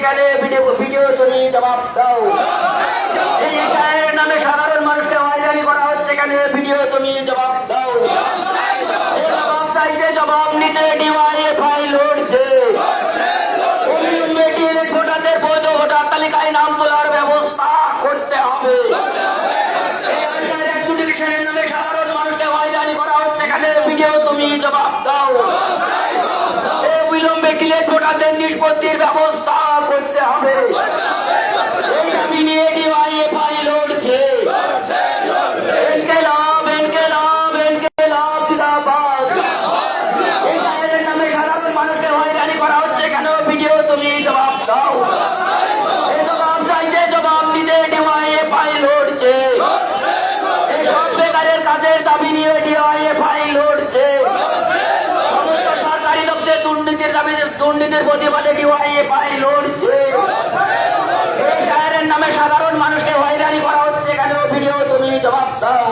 কেন ভিডিও তুমি জবাব দাও। এই এশায়ের নামে সাধারণ মানুষকে হয়রানি করা হচ্ছে কেন ভিডিও তুমি জবাব দাও। এই জবাব চাইতে জবাব নিতে ডিওয়াইএফআই লড়ছে। ভোটারদের বৈধ ভোটার তালিকায় নাম তোলার ব্যবস্থা করতে হবে। নামে সাধারণ মানুষকে হয়রানি করা হচ্ছে কেন ভিডিও তুমি জবাব দাও। অবিলম্বে ডিলেট ভোটারদের নিষ্পত্তির ব্যবস্থা করতে হবে। এই দাবি নিয়ে ডিওয়াইএফআই লড়ছে। ইনকিলাব ইনকিলাব ইনকিলাব জিন্দাবাদ। এই শহরের নামে সাধারণ মানুষকে হয়রানি করা হচ্ছে কেন ভিডিও তুমি জবাব দাও। এই জবাব চাইতে জবাব দিতে ডিওয়াইএফআই লড়ছে। এই সব বেকারের কাজের দাবি নিয়ে ডিওয়াইএফআই লড়ছে। সমস্ত সরকারি দপ্তরে দুর্নীতির প্রতিবাদে ডিওয়াইএফআই লড়ছে। এই শহরের নামে সাধারণ মানুষকে হয়রানি করা হচ্ছে কেন ভিডিও তুমি জবাব দাও।